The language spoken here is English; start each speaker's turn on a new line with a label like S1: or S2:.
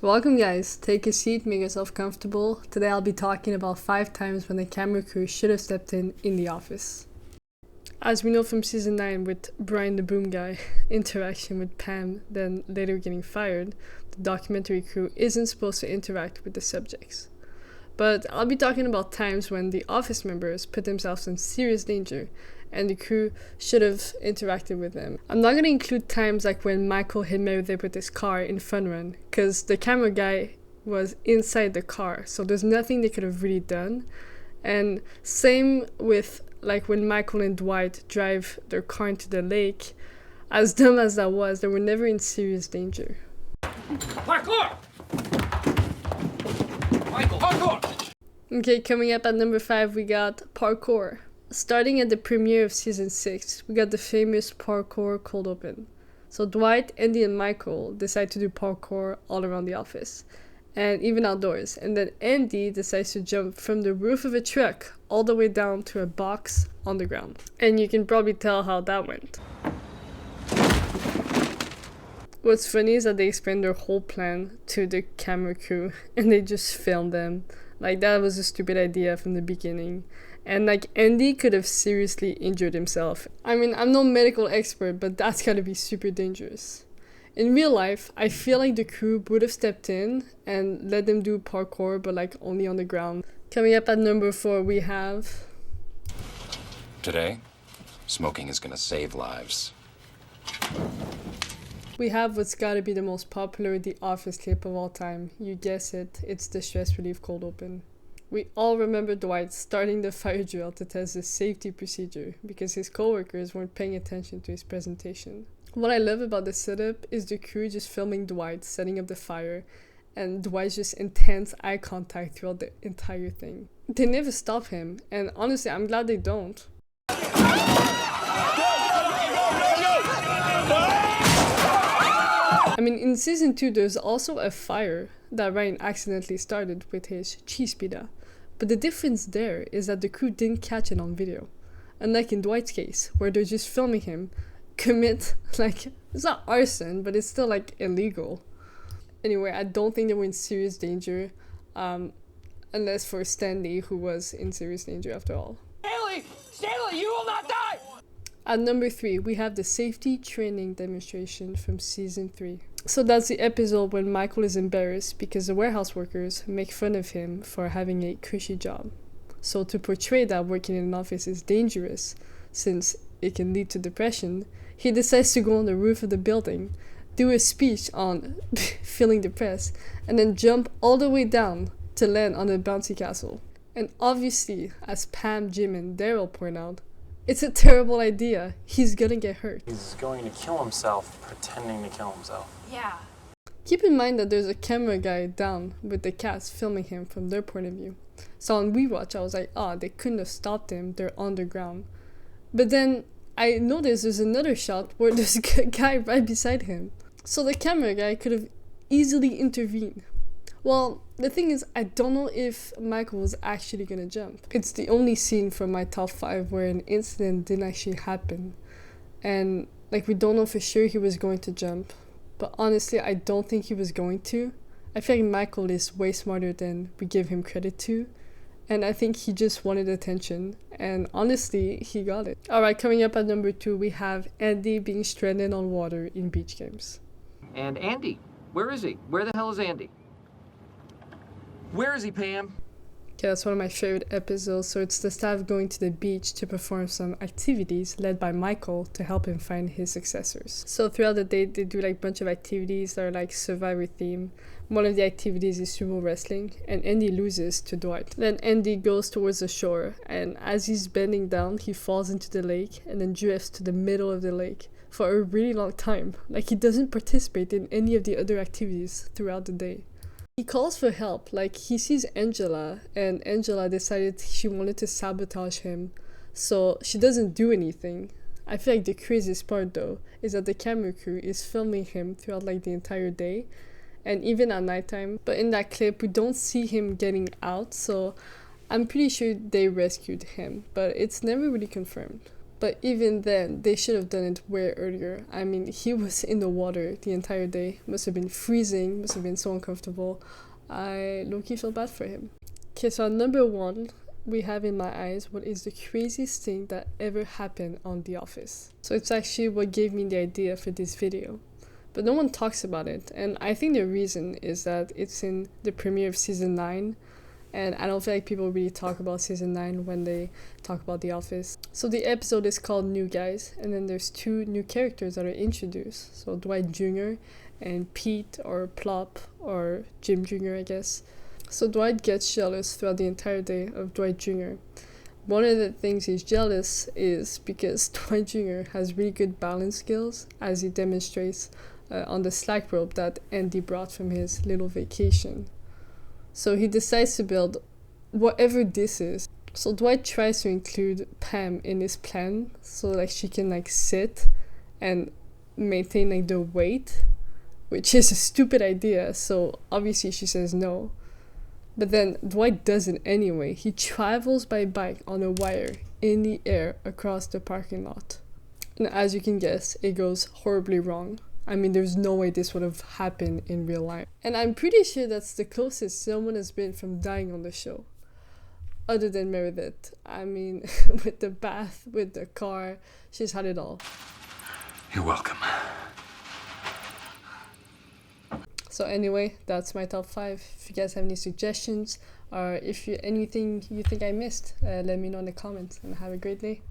S1: Welcome guys, take a seat, make yourself comfortable. Today I'll be talking about 5 times when the camera crew should have stepped in The Office. As we know from season 9 with Brian the Boom Guy interaction with Pam, then later getting fired, the documentary crew isn't supposed to interact with the subjects. But I'll be talking about times when the office members put themselves in serious danger and the crew should have interacted with them. I'm not going to include times like when Michael hit Meredith with his car in Fun Run, because the camera guy was inside the car, so there's nothing they could have really done. And same with like when Michael and Dwight drive their car into the lake. As dumb as that was, they were never in serious danger.
S2: Parkour! Michael, parkour!
S1: Okay, coming up at number 5, we got parkour. Starting at the premiere of season 6, we got the famous parkour cold open. So Dwight, Andy, and Michael decide to do parkour all around the office, and even outdoors. And then Andy decides to jump from the roof of a truck all the way down to a box on the ground. And you can probably tell how that went. What's funny is that they explained their whole plan to the camera crew and they just filmed them. Like, that was a stupid idea from the beginning. And like, Andy could have seriously injured himself. I mean, I'm no medical expert, but that's gotta be super dangerous. In real life, I feel like the crew would have stepped in and let them do parkour, but like only on the ground. Coming up at number 4, we have...
S3: Today, smoking is gonna save lives.
S1: We have what's gotta be the most popular The Office clip of all time. You guess it, it's the stress relief cold open. We all remember Dwight starting the fire drill to test the safety procedure because his coworkers weren't paying attention to his presentation. What I love about the setup is the crew just filming Dwight setting up the fire and Dwight's just intense eye contact throughout the entire thing. They never stop him, and honestly, I'm glad they don't. I mean, in season 2, there's also a fire that Ryan accidentally started with his cheese pita. But the difference there is that the crew didn't catch it on video. Unlike in Dwight's case, where they're just filming him commit, like, it's not arson, but it's still, like, illegal. Anyway, I don't think they were in serious danger, unless for Stanley, who was in serious danger after all.
S2: Stanley, you will not die!
S1: At number 3, we have the safety training demonstration from season 3. So that's the episode when Michael is embarrassed because the warehouse workers make fun of him for having a cushy job. So to portray that working in an office is dangerous, since it can lead to depression, he decides to go on the roof of the building, do a speech on feeling depressed, and then jump all the way down to land on a bouncy castle. And obviously, as Pam, Jim, and Daryl point out, it's a terrible idea. He's gonna get hurt.
S4: He's going to kill himself pretending to kill himself.
S5: Yeah.
S1: Keep in mind that there's a camera guy down with the cast filming him from their point of view. So on rewatch, I was like, they couldn't have stopped him. They're underground. But then I noticed there's another shot where there's a guy right beside him. So the camera guy could have easily intervened. Well, the thing is, I don't know if Michael was actually gonna jump. It's the only scene from my top 5 where an incident didn't actually happen. And like, we don't know for sure he was going to jump. But honestly, I don't think he was going to. I feel like Michael is way smarter than we give him credit to. And I think he just wanted attention. And honestly, he got it. Alright, coming up at number 2, we have Andy being stranded on water in Beach Games.
S2: And Andy, where is he? Where the hell is Andy? Where is he, Pam?
S1: Okay, that's one of my favorite episodes. So it's the staff going to the beach to perform some activities led by Michael to help him find his successors. So throughout the day, they do like a bunch of activities that are like Survivor theme. One of the activities is sumo wrestling, and Andy loses to Dwight. Then Andy goes towards the shore, and as he's bending down, he falls into the lake and then drifts to the middle of the lake for a really long time. Like, he doesn't participate in any of the other activities throughout the day. He calls for help, like he sees Angela, and Angela decided she wanted to sabotage him, so she doesn't do anything. I feel like the craziest part though is that the camera crew is filming him throughout like the entire day, and even at nighttime. But in that clip, we don't see him getting out, so I'm pretty sure they rescued him, but it's never really confirmed. But even then, they should have done it way earlier. I mean, he was in the water the entire day. Must have been freezing, must have been so uncomfortable. I low-key feel bad for him. Okay, so number 1, we have in my eyes what is the craziest thing that ever happened on The Office. So it's actually what gave me the idea for this video. But no one talks about it, and I think the reason is that it's in the premiere of season 9, and I don't feel like people really talk about season 9 when they talk about The Office. So the episode is called New Guys, and then there's 2 new characters that are introduced. So Dwight Jr. and Pete, or Plop, or Jim Jr. I guess. So Dwight gets jealous throughout the entire day of Dwight Jr. One of the things he's jealous is because Dwight Jr. has really good balance skills, as he demonstrates on the slack rope that Andy brought from his little vacation. So he decides to build whatever this is. So Dwight tries to include Pam in his plan, so like she can like sit and maintain like the weight, which is a stupid idea, so obviously she says no. But then Dwight does it anyway. He travels by bike on a wire in the air across the parking lot. And as you can guess, it goes horribly wrong. I mean, there's no way this would have happened in real life. And I'm pretty sure that's the closest someone has been from dying on the show. Other than Meredith. I mean, with the bath, with the car, she's had it all.
S3: You're welcome.
S1: So anyway, that's my top 5. If you guys have any suggestions or if anything you think I missed, let me know in the comments, and have a great day.